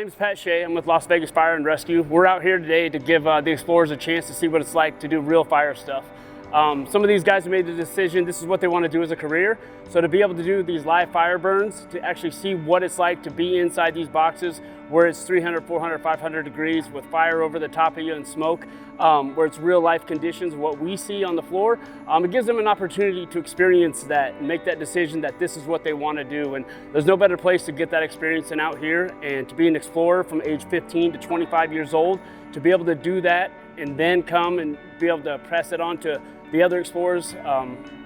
name is Pat Shea. I'm with Las Vegas Fire and Rescue. We're out here today to give the explorers a chance to see what it's like to do real fire stuff. Some of these guys have made the decision this is what they want to do as a career. So to be able to do these live fire burns, to actually see what it's like to be inside these boxes where it's 300, 400, 500 degrees with fire over the top of you and smoke, where it's real life conditions, what we see on the floor, it gives them an opportunity to experience that and make that decision that this is what they want to do. And there's no better place to get that experience than out here, and to be an explorer from age 15 to 25 years old, to be able to do that and then come and be able to press it on to the other explorers,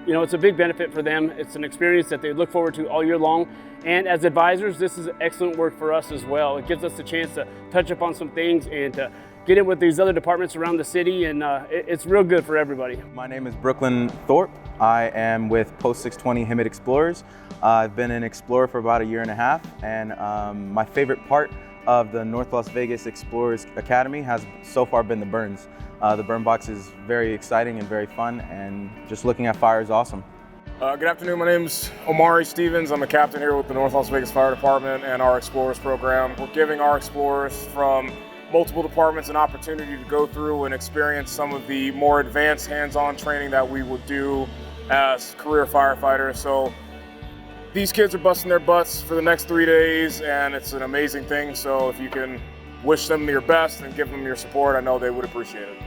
you know, it's a big benefit for them. It's an experience that they look forward to all year long. And as advisors, this is excellent work for us as well. It gives us the chance to touch upon some things and to get in with these other departments around the city, and it's real good for everybody. My name is Brooklyn Thorpe. I am with Post 620 HIMMET Explorers. I've been an explorer for about a year and a half, and my favorite part of the North Las Vegas Explorers Academy has so far been the burns. The burn box is very exciting and very fun, and just looking at fire is awesome. Good afternoon, my name is Omari Stevens. I'm a captain here with the North Las Vegas Fire Department and our Explorers program. We're giving our explorers from multiple departments an opportunity to go through and experience some of the more advanced hands-on training that we would do as career firefighters. So these kids are busting their butts for the next 3 days, and it's an amazing thing. So if you can wish them your best and give them your support, I know they would appreciate it.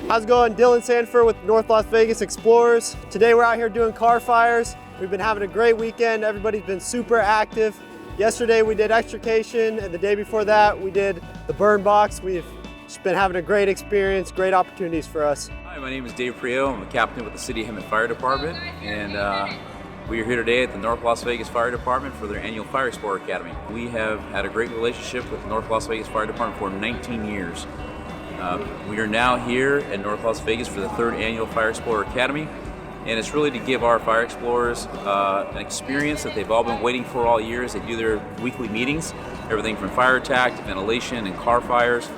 How's it going? Dylan Sanford with North Las Vegas Explorers. Today we're out here doing car fires. We've been having a great weekend. Everybody's been super active. Yesterday we did extrication, and the day before that we did the burn box. We've just been having a great experience, great opportunities for us. Hi, my name is Dave Prio. I'm a captain with the City HIMMET Fire Department, and we are here today at the North Las Vegas Fire Department for their annual Fire Explorer Academy. We have had a great relationship with the North Las Vegas Fire Department for 19 years. We are now here at North Las Vegas for the 3rd annual Fire Explorer Academy, and it's really to give our fire explorers an experience that they've all been waiting for all years. They do their weekly meetings, everything from fire attack to ventilation and car fires,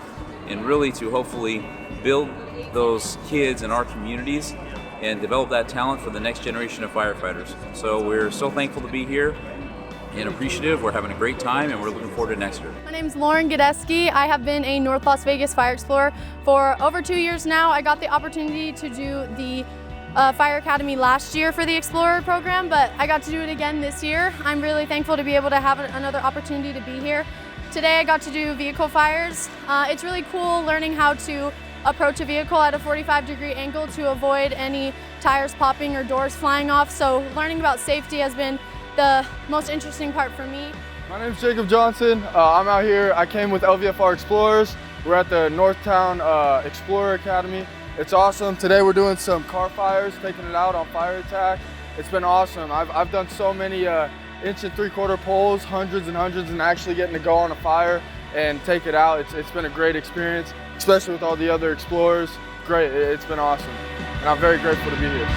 and really to hopefully build those kids in our communities and develop that talent for the next generation of firefighters. So we're so thankful to be here and appreciative. We're having a great time, and we're looking forward to next year. My name is Lauren Godeski. I have been a North Las Vegas Fire Explorer for over 2 years now. I got the opportunity to do the Fire Academy last year for the Explorer program, but I got to do it again this year. I'm really thankful to be able to have another opportunity to be here. Today I got to do vehicle fires. It's really cool learning how to approach a vehicle at a 45-degree angle to avoid any tires popping or doors flying off. So learning about safety has been the most interesting part for me. My name is Jacob Johnson. I'm out here. I came with LVFR Explorers. We're at the Northtown Explorer Academy. It's awesome. Today we're doing some car fires, taking it out on fire attack. It's been awesome. I've done so many 1 3/4 poles, hundreds, and actually getting to go on a fire and take it out. It's been a great experience, especially with all the other explorers. Great, it's been awesome. And I'm very grateful to be here.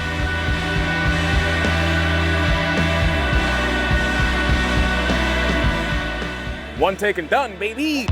One take and done, baby!